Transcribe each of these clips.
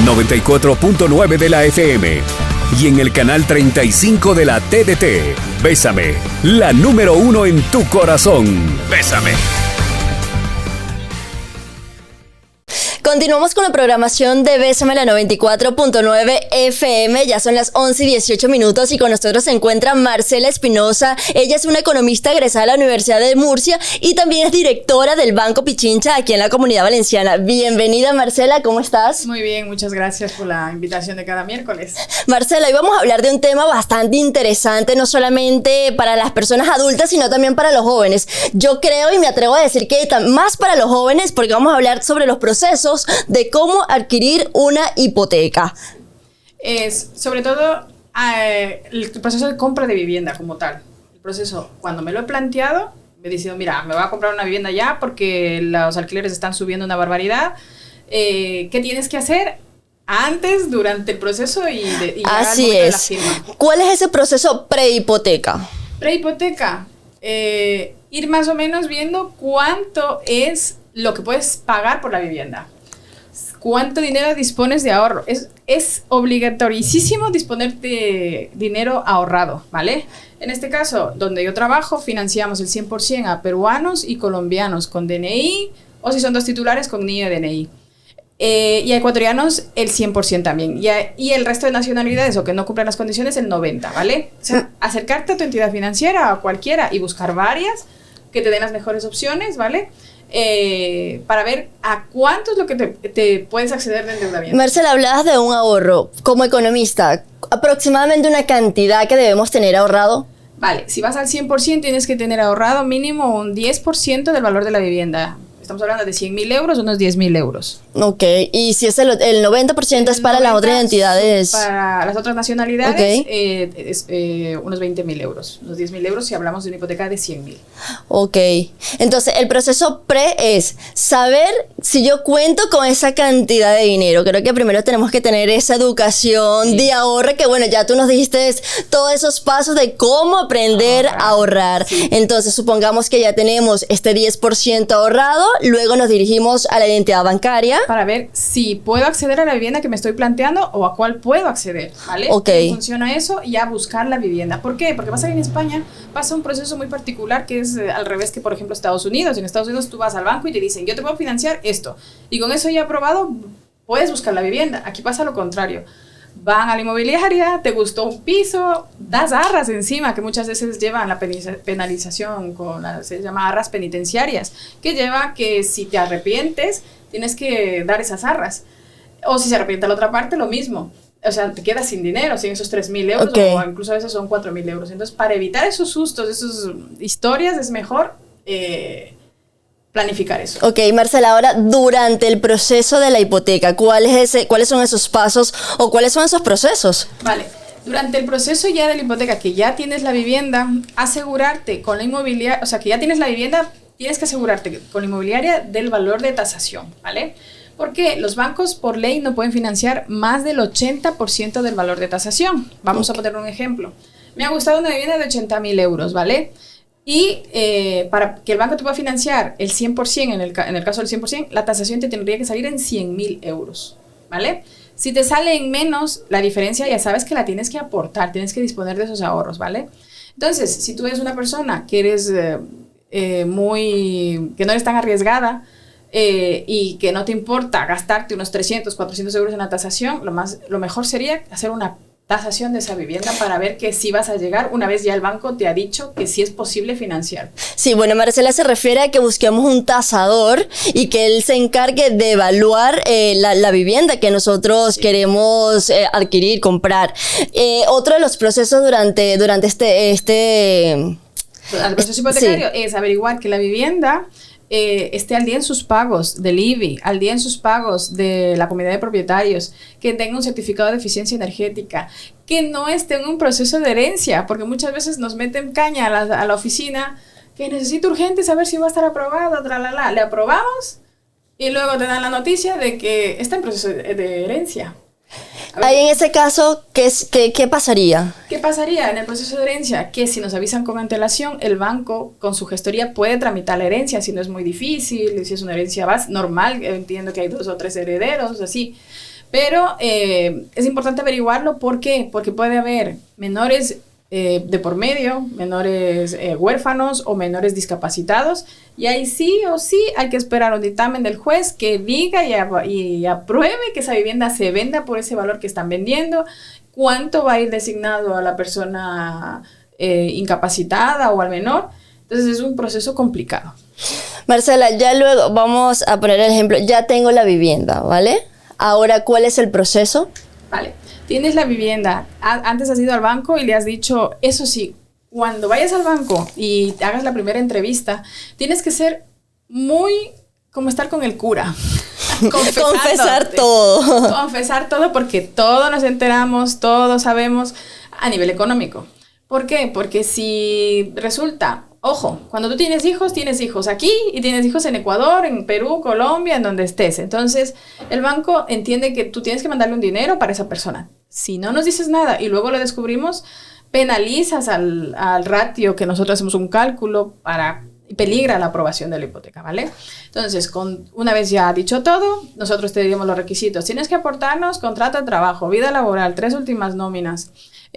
94.9 de la FM y en el canal 35 de la TDT. Bésame, la número 1 en tu corazón. Bésame. Continuamos con la programación de Bésame, la 94.9 FM. Ya son las 11:18 y con nosotros se encuentra Marcela Espinosa. Ella es una economista egresada de la Universidad de Murcia y también es directora del Banco Pichincha aquí en la Comunidad Valenciana. Bienvenida, Marcela, ¿cómo estás? Muy bien, muchas gracias por la invitación de cada miércoles. Marcela, hoy vamos a hablar de un tema bastante interesante, no solamente para las personas adultas, sino también para los jóvenes. Yo creo y me atrevo a decir que más para los jóvenes, porque vamos a hablar sobre los procesos de cómo adquirir una hipoteca. Es sobre todo el proceso de compra de vivienda como tal. El proceso, cuando me lo he planteado, me he decidido, mira, me voy a comprar una vivienda ya porque los alquileres están subiendo una barbaridad. ¿Qué tienes que hacer antes, durante el proceso y llegar al momento de la firma? ¿Cuál es ese proceso prehipoteca? Prehipoteca, ir más o menos viendo cuánto es lo que puedes pagar por la vivienda. ¿Cuánto dinero dispones de ahorro? Es obligatorísimo disponer de dinero ahorrado, ¿vale? En este caso, donde yo trabajo, financiamos el 100% a peruanos y colombianos con DNI, o si son dos titulares, con NIE de DNI. Y a ecuatorianos, el 100% también. Y el resto de nacionalidades o que no cumplan las condiciones, el 90%, ¿vale? O sea, acercarte a tu entidad financiera, a cualquiera, y buscar varias que te den las mejores opciones, ¿vale? Para ver a cuánto es lo que te puedes acceder de endeudamiento. Marcela, hablabas de un ahorro. Como economista, aproximadamente una cantidad que debemos tener ahorrado. Vale, si vas al 100% tienes que tener ahorrado mínimo un 10% del valor de la vivienda. Estamos hablando de 100.000 euros, unos 10.000 euros. Ok, y si es el 90% es para las otras entidades. Para las otras nacionalidades, es unos 20.000 euros. Unos 10.000 euros si hablamos de una hipoteca de 100.000. Ok, entonces el proceso pre es saber si yo cuento con esa cantidad de dinero. Creo que primero tenemos que tener esa educación de ahorro, que bueno, ya tú nos dijiste todos esos pasos de cómo aprender a ahorrar. Sí. Entonces supongamos que ya tenemos este 10% ahorrado. Luego nos dirigimos a la identidad bancaria. Para ver si puedo acceder a la vivienda que me estoy planteando o a cuál puedo acceder, ¿vale? Ok. ¿Cómo funciona eso? Y a buscar la vivienda. ¿Por qué? Porque pasa que en España pasa un proceso muy particular que es al revés que, por ejemplo, Estados Unidos. En Estados Unidos tú vas al banco y te dicen, yo te puedo financiar esto. Y con eso ya aprobado, puedes buscar la vivienda. Aquí pasa lo contrario. Van a la inmobiliaria, te gustó un piso, das arras encima, que muchas veces llevan la penalización, se llama arras penitenciarias, que lleva que si te arrepientes, tienes que dar esas arras. O si se arrepiente la otra parte, lo mismo. O sea, te quedas sin dinero, sin esos 3.000 euros, okay. O incluso a veces son 4.000 euros. Entonces, para evitar esos sustos, esas historias, es mejor planificar eso. Ok, Marcela, ahora durante el proceso de la hipoteca, ¿cuáles son esos pasos o cuáles son esos procesos? Vale, durante el proceso ya de la hipoteca, que ya tienes la vivienda, asegurarte con la inmobiliaria, o sea, que ya tienes la vivienda, tienes que asegurarte con la inmobiliaria del valor de tasación, ¿vale? Porque los bancos por ley no pueden financiar más del 80% del valor de tasación. Vamos a poner un ejemplo. Me ha gustado una vivienda de 80.000 euros, ¿vale? Y para que el banco te pueda financiar el 100%, en el caso del 100%, la tasación te tendría que salir en 100.000 euros, ¿vale? Si te sale en menos, la diferencia ya sabes que la tienes que aportar, tienes que disponer de esos ahorros, ¿vale? Entonces, si tú eres una persona que eres que no eres tan arriesgada y que no te importa gastarte unos 300, 400 euros en la tasación, lo mejor sería hacer una tasación de esa vivienda para ver que sí vas a llegar una vez ya el banco te ha dicho que sí es posible financiar. Sí, bueno, Marcela se refiere a que busquemos un tasador y que él se encargue de evaluar la vivienda que nosotros queremos adquirir, comprar. Otro de los procesos durante el proceso hipotecario es averiguar que la vivienda esté al día en sus pagos del IBI, al día en sus pagos de la comunidad de propietarios, que tenga un certificado de eficiencia energética, que no esté en un proceso de herencia, porque muchas veces nos meten caña a la oficina, que necesito urgente saber si va a estar aprobado, tralala. Le aprobamos y luego te dan la noticia de que está en proceso de herencia. Ahí en ese caso, ¿qué pasaría? ¿Qué pasaría en el proceso de herencia? Que si nos avisan con antelación, el banco con su gestoría puede tramitar la herencia, si no es muy difícil, si es una herencia normal, entiendo que hay 2 o 3 herederos, así. Pero es importante averiguarlo, ¿por qué? Porque puede haber menores de por medio, menores huérfanos o menores discapacitados, y ahí sí o sí hay que esperar un dictamen del juez que diga y apruebe que esa vivienda se venda por ese valor que están vendiendo, cuánto va a ir designado a la persona incapacitada o al menor. Entonces es un proceso complicado. Marcela, ya luego vamos a poner el ejemplo, ya tengo la vivienda, ¿vale? Ahora, ¿cuál es el proceso? Vale, tienes la vivienda, antes has ido al banco y le has dicho, eso sí, cuando vayas al banco y hagas la primera entrevista, tienes que ser muy como estar con el cura. Confesar todo. Confesar todo, porque todos nos enteramos, todos sabemos a nivel económico. ¿Por qué? Porque si resulta, ojo, cuando tú tienes hijos aquí y tienes hijos en Ecuador, en Perú, Colombia, en donde estés. Entonces, el banco entiende que tú tienes que mandarle un dinero para esa persona. Si no nos dices nada y luego lo descubrimos, penalizas al ratio que nosotros hacemos un cálculo y peligra la aprobación de la hipoteca, ¿vale? Entonces, una vez ya dicho todo, nosotros te diríamos los requisitos. Tienes que aportarnos contrato de trabajo, vida laboral, 3 últimas nóminas,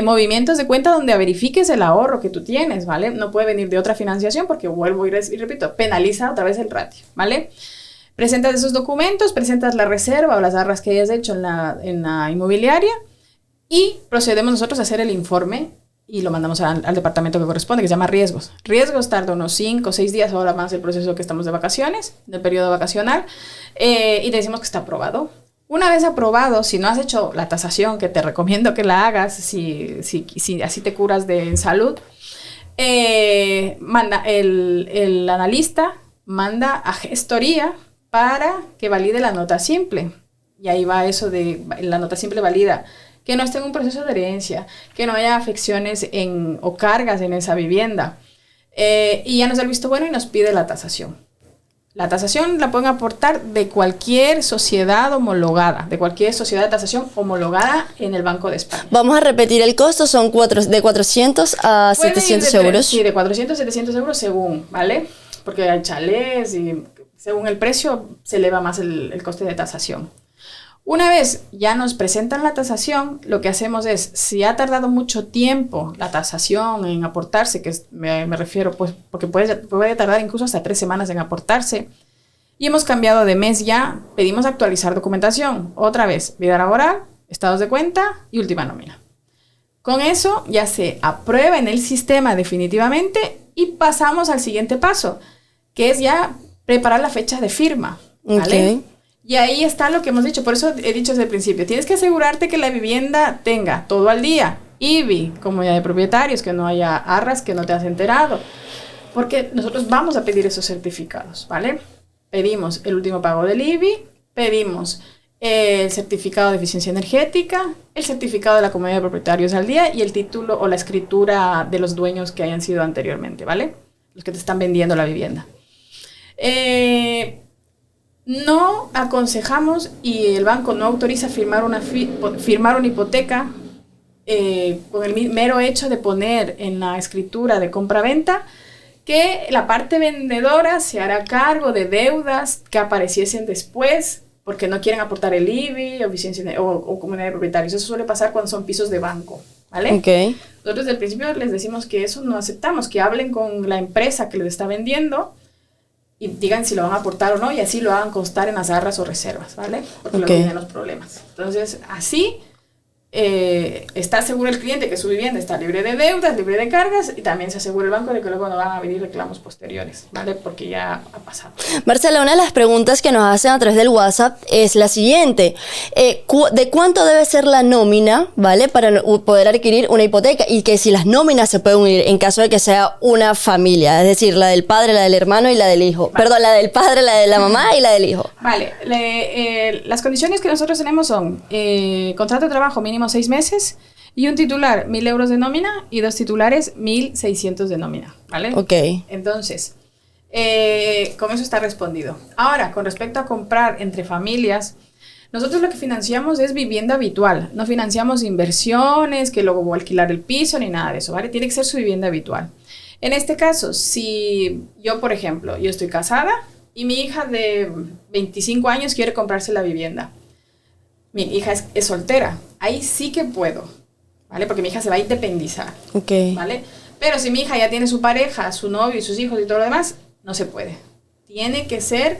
movimientos de cuenta donde verifiques el ahorro que tú tienes, ¿vale? No puede venir de otra financiación porque vuelvo y repito, penaliza otra vez el ratio, ¿vale? Presentas esos documentos, presentas la reserva o las arras que hayas hecho en la inmobiliaria y procedemos nosotros a hacer el informe y lo mandamos al departamento que corresponde, que se llama riesgos. Riesgos tarda unos 5 o 6 días, ahora más el proceso que estamos de vacaciones, del periodo vacacional, y te decimos que está aprobado. Una vez aprobado, si no has hecho la tasación, que te recomiendo que la hagas, si así te curas de salud, manda el analista manda a gestoría para que valide la nota simple. Y ahí va eso de la nota simple valida que no esté en un proceso de herencia, que no haya afecciones o cargas en esa vivienda. Y ya nos da el visto bueno y nos pide la tasación. La tasación la pueden aportar de cualquier sociedad homologada, de cualquier sociedad de tasación homologada en el Banco de España. Vamos a repetir el costo, son de 400 a 700 euros. Sí, de 400 a 700 euros según, ¿vale? Porque hay chalés y según el precio se eleva más el coste de tasación. Una vez ya nos presentan la tasación, lo que hacemos es, si ha tardado mucho tiempo la tasación en aportarse, que me refiero, pues, porque puede tardar incluso hasta 3 semanas en aportarse, y hemos cambiado de mes ya, pedimos actualizar documentación. Otra vez, vida laboral, estados de cuenta y última nómina. Con eso ya se aprueba en el sistema definitivamente y pasamos al siguiente paso, que es ya preparar la fecha de firma, ¿vale? Okay. Y ahí está lo que hemos dicho, por eso he dicho desde el principio, tienes que asegurarte que la vivienda tenga todo al día, IBI, comunidad de propietarios, que no haya arras que no te has enterado, porque nosotros vamos a pedir esos certificados, ¿vale? Pedimos el último pago del IBI, pedimos el certificado de eficiencia energética, el certificado de la comunidad de propietarios al día y el título o la escritura de los dueños que hayan sido anteriormente, ¿vale? Los que te están vendiendo la vivienda. No aconsejamos y el banco no autoriza firmar una hipoteca con el mero hecho de poner en la escritura de compra-venta que la parte vendedora se hará cargo de deudas que apareciesen después porque no quieren aportar el IBI o comunidad de propietarios. Eso suele pasar cuando son pisos de banco, ¿vale? Okay. Nosotros desde el principio les decimos que eso no aceptamos, que hablen con la empresa que les está vendiendo y digan si lo van a aportar o no, y así lo hagan constar en las arras o reservas, ¿vale? Porque luego vienen los problemas. Entonces, así está seguro el cliente que su vivienda está libre de deudas, libre de cargas, y también se asegura el banco de que luego no van a venir reclamos posteriores, ¿vale? Porque ya ha pasado. Marcela, una de las preguntas que nos hacen a través del WhatsApp es la siguiente. ¿De cuánto debe ser la nómina, ¿vale? Para poder adquirir una hipoteca, y que si las nóminas se pueden unir en caso de que sea una familia, es decir, la del padre, la del hermano y la del hijo. Vale. Perdón, la del padre, la de la mamá y la del hijo. Vale, las condiciones que nosotros tenemos son contrato de trabajo mínimo 6 meses y un titular 1.000 euros de nómina y 2 titulares 1.600 de nómina, ¿vale? Ok. Entonces, con eso está respondido. Ahora, con respecto a comprar entre familias, Nosotros lo que financiamos es vivienda habitual, no financiamos inversiones, que luego voy a alquilar el piso, ni nada de eso, ¿vale? Tiene que ser su vivienda habitual. En este caso, si yo, por ejemplo, yo estoy casada y mi hija de 25 años quiere comprarse la vivienda. Mi hija es soltera, ahí sí que puedo, ¿vale? Porque mi hija se va a independizar, ¿vale? Pero si mi hija ya tiene su pareja, su novio y sus hijos y todo lo demás, no se puede. Tiene que ser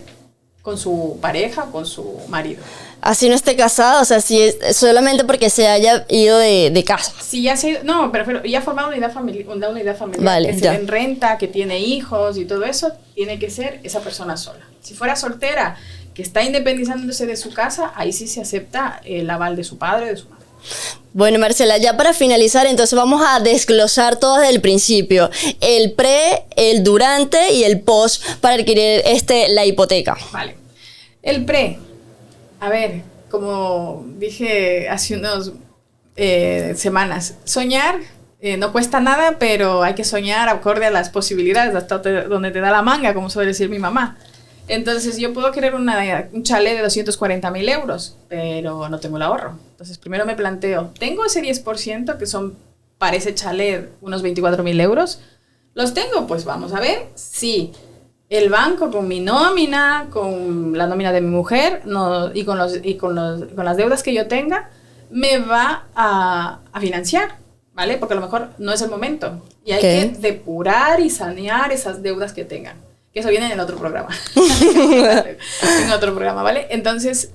con su pareja o con su marido. Así no esté casado, o sea, si es solamente porque se haya ido de casa. Si ya se ha ido, no, pero ya ha formado una unidad familiar, vale, que se en renta, que tiene hijos y todo eso, tiene que ser esa persona sola. Si fuera soltera, que está independizándose de su casa, ahí sí se acepta el aval de su padre o de su madre. Bueno, Marcela, ya para finalizar, entonces vamos a desglosar todo desde el principio. El pre, el durante y el post para adquirir la hipoteca. Vale. El pre, a ver, como dije hace unas semanas, soñar no cuesta nada, pero hay que soñar acorde a las posibilidades, hasta donde te da la manga, como suele decir mi mamá. Entonces yo puedo querer un chalet de 240.000 euros, pero no tengo el ahorro. Entonces primero me planteo, ¿tengo ese 10% que son para ese chalet unos 24.000 euros? ¿Los tengo? Pues vamos a ver si el banco con mi nómina, con la nómina de mi mujer y con las deudas que yo tenga, me va a financiar, ¿vale? Porque a lo mejor no es el momento y hay que depurar y sanear esas deudas que tengan. Eso viene en el otro programa. En otro programa, ¿vale? Entonces,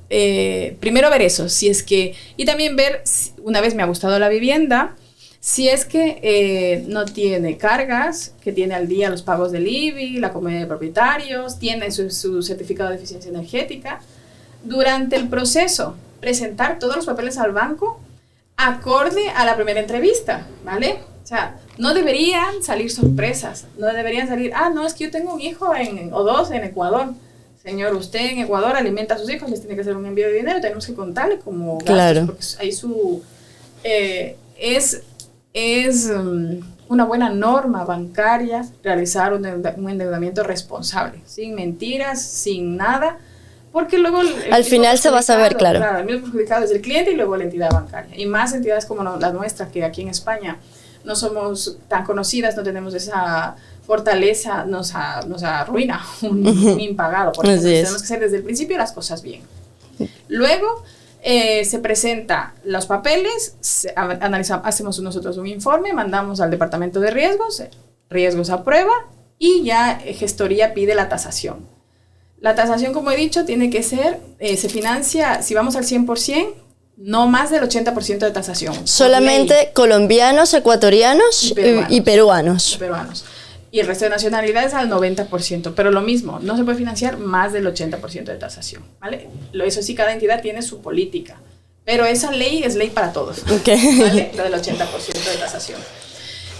primero ver eso, si es que... Y también ver, una vez me ha gustado la vivienda, si es que no tiene cargas, que tiene al día los pagos del IBI, la comunidad de propietarios, tiene su certificado de eficiencia energética. Durante el proceso, presentar todos los papeles al banco acorde a la primera entrevista, ¿vale? O sea, no deberían salir sorpresas, no deberían salir, no, es que yo tengo un hijo o dos en Ecuador. Señor, usted en Ecuador alimenta a sus hijos, les tiene que hacer un envío de dinero, tenemos que contarle como gastos, claro, porque ahí es una buena norma bancaria realizar un endeudamiento responsable, sin mentiras, sin nada, porque luego al final se va a saber, claro. El mismo perjudicado es el cliente y luego la entidad bancaria. Y más entidades como la nuestra, que aquí en España no somos tan conocidas, no tenemos esa fortaleza, nos arruina un impagado. Por ejemplo, tenemos que hacer desde el principio las cosas bien. Luego se presenta los papeles, hacemos nosotros un informe, mandamos al departamento de riesgos aprueba y ya gestoría pide la tasación. La tasación, como he dicho, tiene que ser, se financia, si vamos al 100%, no más del 80% de tasación. Solamente colombianos, ecuatorianos y peruanos. Y el resto de nacionalidades al 90%. Pero lo mismo, no se puede financiar más del 80% de tasación, ¿vale? Eso sí, cada entidad tiene su política. Pero esa ley es ley para todos, ¿vale? Lo del 80% de tasación.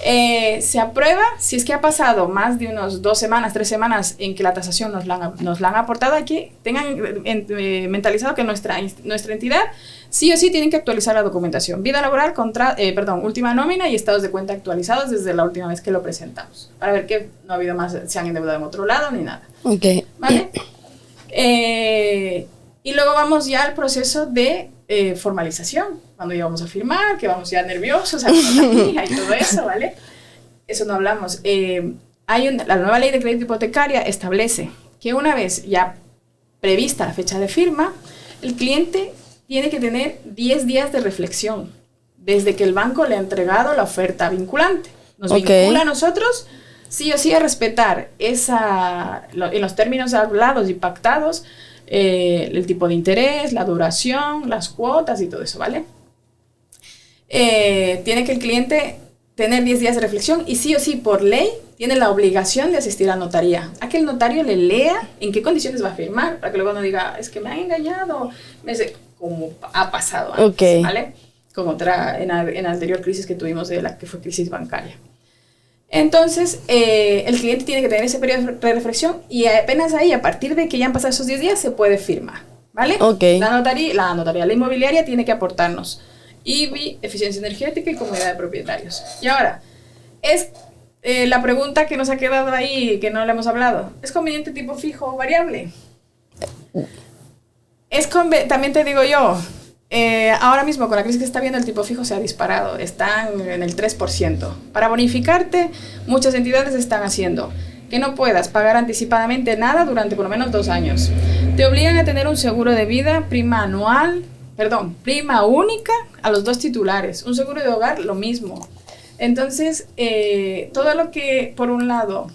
Se aprueba si es que ha pasado más de unos 2 semanas, 3 semanas en que la tasación nos la han aportado aquí. Tengan mentalizado que nuestra entidad sí o sí tienen que actualizar la documentación. Vida laboral, última nómina y estados de cuenta actualizados desde la última vez que lo presentamos. Para ver que no ha habido más, se han endeudado en otro lado ni nada. ¿Vale? Y luego vamos ya al proceso de formalización. Cuando ya vamos a firmar, que vamos ya nerviosos, a la hija y todo eso, ¿vale? Eso no hablamos. La nueva ley de crédito hipotecaria establece que una vez ya prevista la fecha de firma, el cliente tiene que tener 10 días de reflexión desde que el banco le ha entregado la oferta vinculante. Nos vincula a nosotros sí o sí a respetar en los términos hablados y pactados, el tipo de interés, la duración, las cuotas y todo eso, ¿vale? Tiene que el cliente tener 10 días de reflexión y sí o sí, por ley, tiene la obligación de asistir a notaría. A que el notario le lea en qué condiciones va a firmar, para que luego no diga, es que me han engañado, como ha pasado antes, ¿vale? Como en la anterior crisis que tuvimos, que fue crisis bancaria. Entonces, el cliente tiene que tener ese periodo de reflexión y apenas ahí, a partir de que ya han pasado esos 10 días, se puede firmar, ¿vale? La inmobiliaria tiene que aportarnos IBI, eficiencia energética y comunidad de propietarios. Y ahora, es la pregunta que nos ha quedado ahí, que no le hemos hablado. ¿Es conveniente tipo fijo o variable? También te digo yo, ahora mismo con la crisis que está viendo el tipo fijo se ha disparado, están en el 3%. Para bonificarte, muchas entidades están haciendo que no puedas pagar anticipadamente nada durante por lo menos 2 años. Te obligan a tener un seguro de vida, prima única a los 2 titulares. Un seguro de hogar, lo mismo. Entonces, todo lo que, por un lado,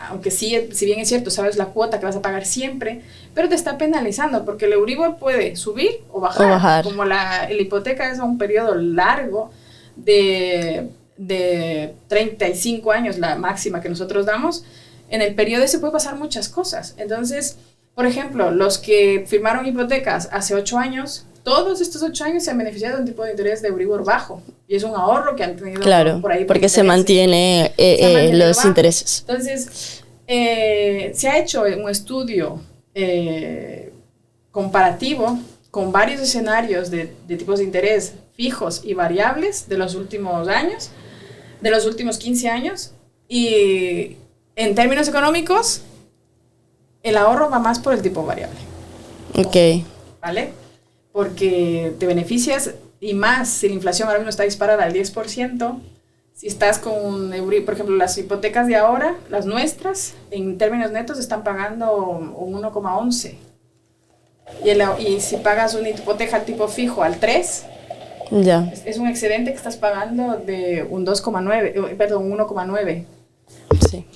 aunque si bien es cierto, sabes la cuota que vas a pagar siempre, pero te está penalizando, porque el Euribor puede subir o bajar. Como la hipoteca es a un periodo largo de 35 años, la máxima que nosotros damos, en el periodo se puede pasar muchas cosas. Entonces, por ejemplo, los que firmaron hipotecas hace 8 años, todos estos 8 años se han beneficiado de un tipo de interés de Euribor bajo, y es un ahorro que han tenido por ahí. Porque se mantiene los bajo. Intereses. Entonces, se ha hecho un estudio comparativo con varios escenarios de tipos de interés fijos y variables de los últimos años, de los últimos 15 años, y en términos económicos, el ahorro va más por el tipo variable. Ok. ¿Vale? Porque te beneficias, y más si la inflación ahora mismo está disparada al 10%, si estás con, por ejemplo, las hipotecas de ahora, las nuestras, en términos netos están pagando un 1,11. Y si pagas una hipoteca tipo fijo al 3, ya. Es un excedente que estás pagando de un 1,9. Sí.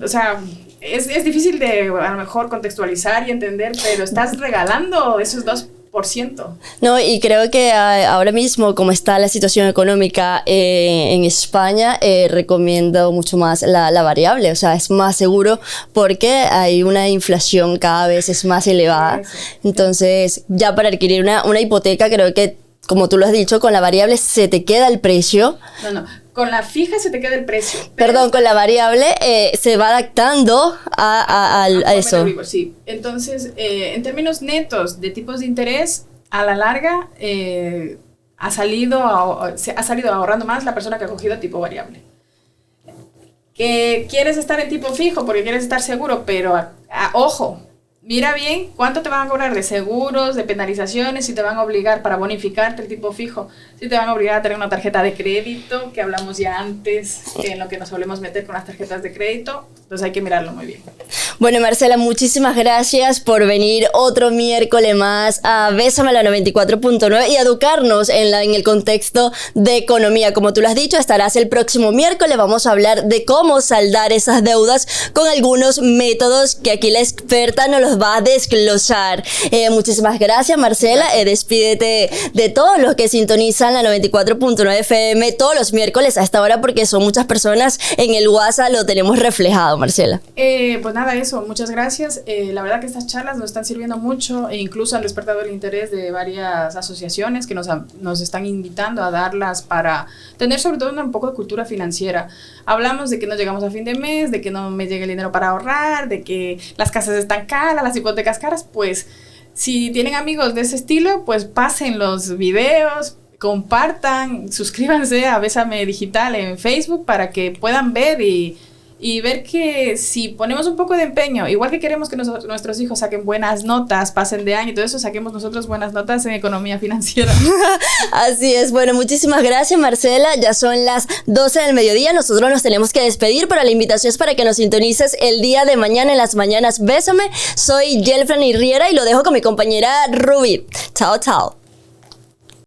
O sea, es difícil de a lo mejor contextualizar y entender, pero estás regalando esos 2%. No, y creo que ahora mismo, como está la situación económica en España, recomiendo mucho más la variable. O sea, es más seguro porque hay una inflación cada vez es más elevada. Entonces, ya para adquirir una hipoteca, creo que, como tú lo has dicho, con la variable se te queda el precio. No, con la fija se te queda el precio. Perdón, con la variable se va adaptando a eso. Sí. Entonces, en términos netos de tipos de interés, a la larga ha salido ahorrando más la persona que ha cogido tipo variable. Que quieres estar en tipo fijo porque quieres estar seguro, pero ojo, mira bien cuánto te van a cobrar de seguros, de penalizaciones, si te van a obligar para bonificarte el tipo fijo, si te van a obligar a tener una tarjeta de crédito, que hablamos ya antes, en lo que nos solemos meter con las tarjetas de crédito. Entonces hay que mirarlo muy bien. Bueno, Marcela, muchísimas gracias por venir otro miércoles más a Bésame la 94.9 y educarnos en el contexto de economía. Como tú lo has dicho, estarás el próximo miércoles. Vamos a hablar de cómo saldar esas deudas con algunos métodos que aquí la experta nos los va a desglosar. Muchísimas gracias, Marcela. Despídete de todos los que sintonizan la 94.9 FM todos los miércoles a esta hora, porque son muchas personas en el WhatsApp, lo tenemos reflejado, Marcela. Pues nada, eso, muchas gracias. La verdad que estas charlas nos están sirviendo mucho e incluso han despertado el interés de varias asociaciones que nos están invitando a darlas para tener sobre todo un poco de cultura financiera. Hablamos de que no llegamos a fin de mes, de que no me llega el dinero para ahorrar, de que las casas están caras, las hipotecas caras. Pues si tienen amigos de ese estilo, pues pasen los videos, compartan, suscríbanse a Bésame Digital en Facebook para que puedan ver y ver que si ponemos un poco de empeño, igual que queremos que nuestros hijos saquen buenas notas, pasen de año y todo eso, saquemos nosotros buenas notas en economía financiera. Así es. Bueno, muchísimas gracias, Marcela. Ya son las 12 del mediodía. Nosotros nos tenemos que despedir, pero la invitación es para que nos sintonices el día de mañana en las mañanas. Bésame. Soy Yelfran Riera y lo dejo con mi compañera Ruby. Chao, chao.